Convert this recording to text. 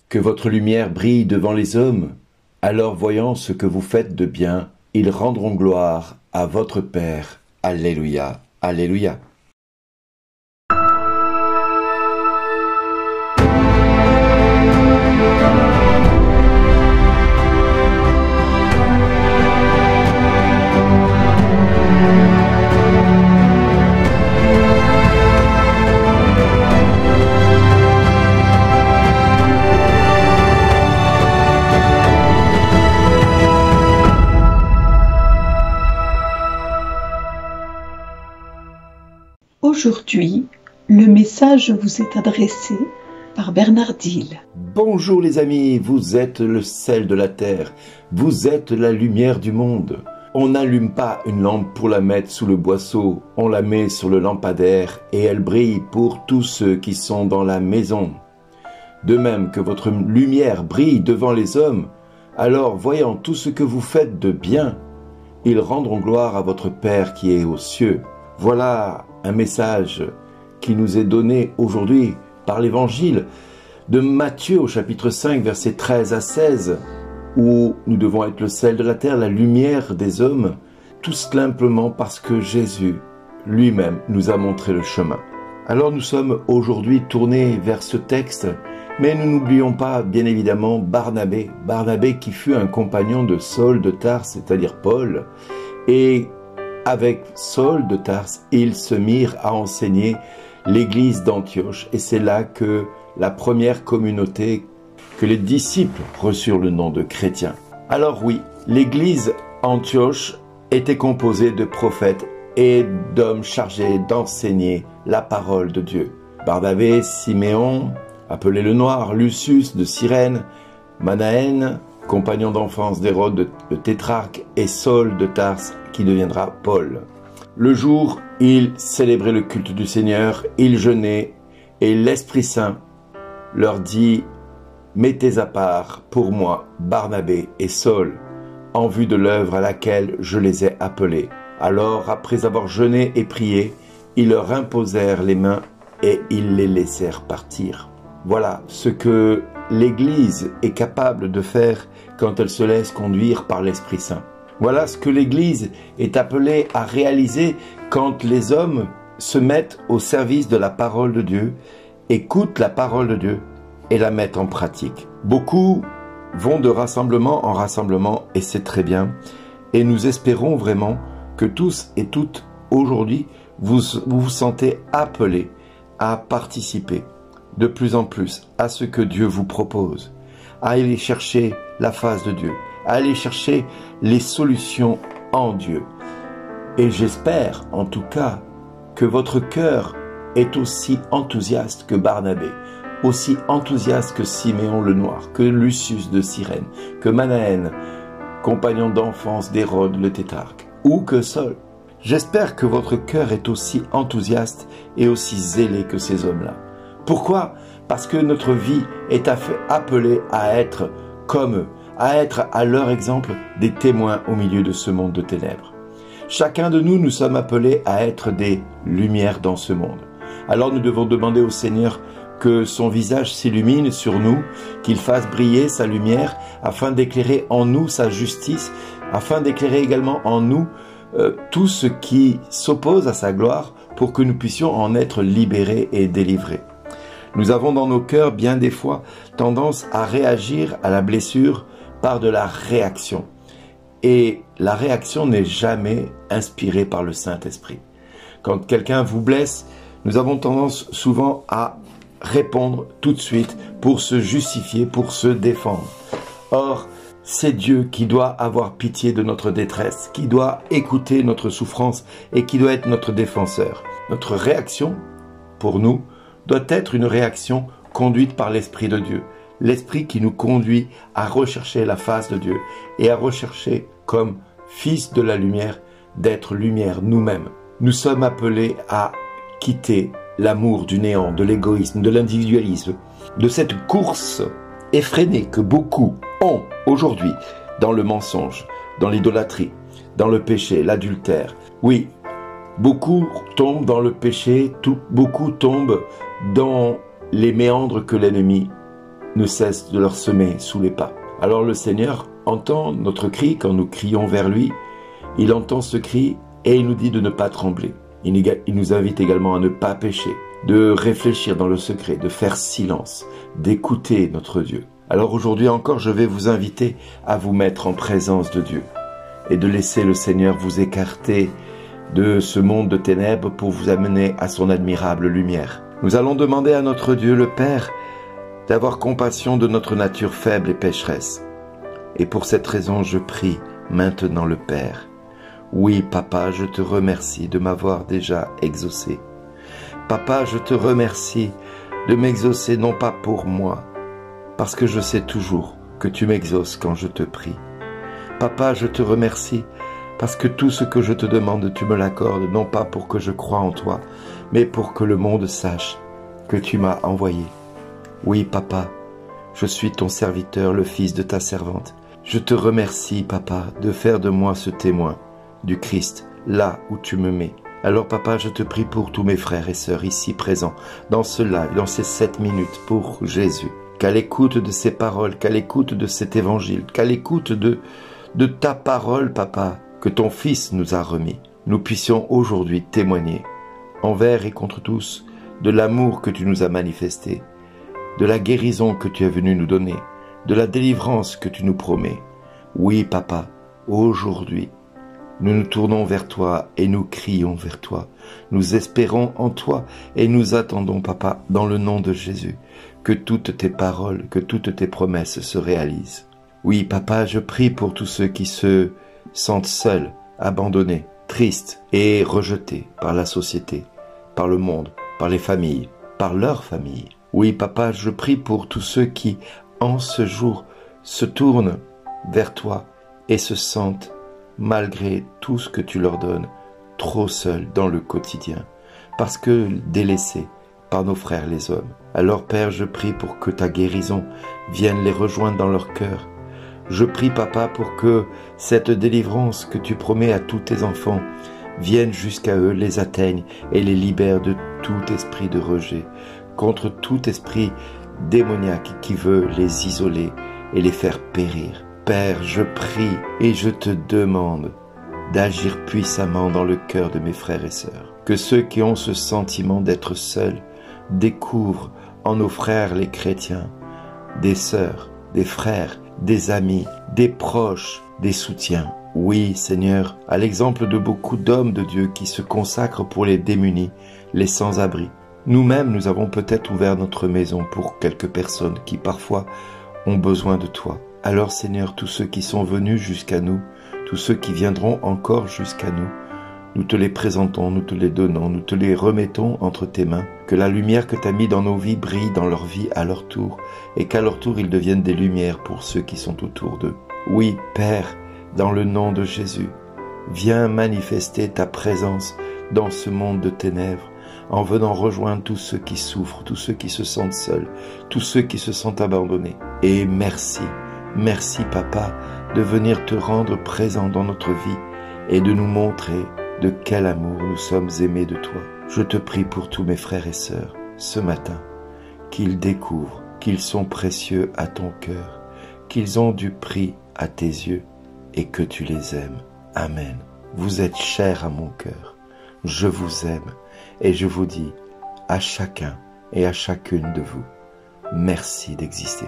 que votre lumière brille devant les hommes. Alors voyant ce que vous faites de bien, ils rendront gloire à votre Père. Alléluia, Alléluia. Aujourd'hui, le message vous est adressé par Bernard Dille. Bonjour les amis, vous êtes le sel de la terre, vous êtes la lumière du monde. On n'allume pas une lampe pour la mettre sous le boisseau, on la met sur le lampadaire et elle brille pour tous ceux qui sont dans la maison. De même que votre lumière brille devant les hommes, alors voyant tout ce que vous faites de bien, ils rendront gloire à votre Père qui est aux cieux. Voilà un message qui nous est donné aujourd'hui par l'évangile de Matthieu au chapitre 5, versets 13 à 16, où nous devons être le sel de la terre, la lumière des hommes, tout simplement parce que Jésus lui-même nous a montré le chemin. Alors nous sommes aujourd'hui tournés vers ce texte, mais nous n'oublions pas bien évidemment Barnabé qui fut un compagnon de Saul de Tarse, c'est-à-dire Paul, et avec Saul de Tarse, ils se mirent à enseigner l'église d'Antioche. Et c'est là que la première communauté, que les disciples reçurent le nom de chrétiens. Alors oui, l'église Antioche était composée de prophètes et d'hommes chargés d'enseigner la parole de Dieu. Barnabé, Siméon, appelé le Noir, Lucius de Cyrène, Manaën, compagnon d'enfance d'Hérode le tétrarque, et Saul de Tarse, qui deviendra Paul. Le jour, ils célébraient le culte du Seigneur, ils jeûnaient, et l'Esprit Saint leur dit « Mettez à part pour moi Barnabé et Saul, en vue de l'œuvre à laquelle je les ai appelés. » Alors, après avoir jeûné et prié, ils leur imposèrent les mains et ils les laissèrent partir. Voilà ce que l'Église est capable de faire quand elle se laisse conduire par l'Esprit Saint. Voilà ce que l'Église est appelée à réaliser quand les hommes se mettent au service de la parole de Dieu, écoutent la parole de Dieu et la mettent en pratique. Beaucoup vont de rassemblement en rassemblement et c'est très bien. Et nous espérons vraiment que tous et toutes aujourd'hui, vous vous sentez appelés à participer de plus en plus à ce que Dieu vous propose, à aller chercher la face de Dieu, à aller chercher les solutions en Dieu. Et j'espère en tout cas que votre cœur est aussi enthousiaste que Barnabé, aussi enthousiaste que Siméon le Noir, que Lucius de Cyrène, que Manaën, compagnon d'enfance d'Hérode le tétrarque, ou que Saul. J'espère que votre cœur est aussi enthousiaste et aussi zélé que ces hommes-là. Pourquoi? Parce que notre vie est appelée à être comme eux, à être à leur exemple des témoins au milieu de ce monde de ténèbres. Chacun de nous sommes appelés à être des lumières dans ce monde. Alors nous devons demander au Seigneur que son visage s'illumine sur nous, qu'il fasse briller sa lumière afin d'éclairer en nous sa justice, afin d'éclairer également en nous tout ce qui s'oppose à sa gloire pour que nous puissions en être libérés et délivrés. Nous avons dans nos cœurs bien des fois tendance à réagir à la blessure par de la réaction. Et la réaction n'est jamais inspirée par le Saint-Esprit. Quand quelqu'un vous blesse, nous avons tendance souvent à répondre tout de suite pour se justifier, pour se défendre. Or, c'est Dieu qui doit avoir pitié de notre détresse, qui doit écouter notre souffrance et qui doit être notre défenseur. Notre réaction, pour nous, doit être une réaction conduite par l'Esprit de Dieu. L'Esprit qui nous conduit à rechercher la face de Dieu et à rechercher, comme fils de la lumière, d'être lumière nous-mêmes. Nous sommes appelés à quitter l'amour du néant, de l'égoïsme, de l'individualisme, de cette course effrénée que beaucoup ont aujourd'hui dans le mensonge, dans l'idolâtrie, dans le péché, l'adultère. Oui, beaucoup tombent dans le péché, beaucoup tombent dans les méandres que l'ennemi ne cesse de leur semer sous les pas. Alors le Seigneur entend notre cri quand nous crions vers lui. Il entend ce cri et il nous dit de ne pas trembler. Il nous invite également à ne pas pécher, de réfléchir dans le secret, de faire silence, d'écouter notre Dieu. Alors aujourd'hui encore, je vais vous inviter à vous mettre en présence de Dieu et de laisser le Seigneur vous écarter de ce monde de ténèbres pour vous amener à son admirable lumière. Nous allons demander à notre Dieu, le Père, d'avoir compassion de notre nature faible et pécheresse. Et pour cette raison, je prie maintenant le Père. Oui, Papa, je te remercie de m'avoir déjà exaucé. Papa, je te remercie de m'exaucer non pas pour moi, parce que je sais toujours que tu m'exauces quand je te prie. Papa, je te remercie parce que tout ce que je te demande, tu me l'accordes, non pas pour que je croie en toi, mais pour que le monde sache que tu m'as envoyé. Oui, Papa, je suis ton serviteur, le fils de ta servante. Je te remercie, Papa, de faire de moi ce témoin du Christ, là où tu me mets. Alors, Papa, je te prie pour tous mes frères et sœurs ici présents, dans ce live, dans ces 7 minutes, pour Jésus, qu'à l'écoute de ces paroles, qu'à l'écoute de cet évangile, qu'à l'écoute de ta parole, Papa, que ton Fils nous a remis, nous puissions aujourd'hui témoigner, envers et contre tous, de l'amour que tu nous as manifesté, de la guérison que tu es venu nous donner, de la délivrance que tu nous promets. Oui, Papa, aujourd'hui, nous nous tournons vers toi et nous crions vers toi. Nous espérons en toi et nous attendons, Papa, dans le nom de Jésus, que toutes tes paroles, que toutes tes promesses se réalisent. Oui, Papa, je prie pour tous ceux qui se sentent seuls, abandonnés, tristes et rejetés par la société, par le monde, par les familles, par leurs familles. Oui, Papa, je prie pour tous ceux qui, en ce jour, se tournent vers toi et se sentent, malgré tout ce que tu leur donnes, trop seuls dans le quotidien, parce que délaissés par nos frères les hommes. Alors, Père, je prie pour que ta guérison vienne les rejoindre dans leur cœur. Je prie, Papa, pour que cette délivrance que tu promets à tous tes enfants vienne jusqu'à eux, les atteigne et les libère de tout esprit de rejet, contre tout esprit démoniaque qui veut les isoler et les faire périr. Père, je prie et je te demande d'agir puissamment dans le cœur de mes frères et sœurs. Que ceux qui ont ce sentiment d'être seuls découvrent en nos frères les chrétiens des sœurs, des frères, des amis, des proches, des soutiens. Oui, Seigneur, à l'exemple de beaucoup d'hommes de Dieu qui se consacrent pour les démunis, les sans-abri. Nous-mêmes, nous avons peut-être ouvert notre maison pour quelques personnes qui parfois ont besoin de toi. Alors, Seigneur, tous ceux qui sont venus jusqu'à nous, tous ceux qui viendront encore jusqu'à nous, nous te les présentons, nous te les donnons, nous te les remettons entre tes mains. Que la lumière que tu as mise dans nos vies brille dans leur vie à leur tour, et qu'à leur tour, ils deviennent des lumières pour ceux qui sont autour d'eux. Oui, Père, dans le nom de Jésus, viens manifester ta présence dans ce monde de ténèbres, en venant rejoindre tous ceux qui souffrent, tous ceux qui se sentent seuls, tous ceux qui se sentent abandonnés. Et merci, merci Papa, de venir te rendre présent dans notre vie et de nous montrer de quel amour nous sommes aimés de toi. Je te prie pour tous mes frères et sœurs, ce matin, qu'ils découvrent qu'ils sont précieux à ton cœur, qu'ils ont du prix à tes yeux et que tu les aimes. Amen. Vous êtes chers à mon cœur. Je vous aime et je vous dis à chacun et à chacune de vous, merci d'exister.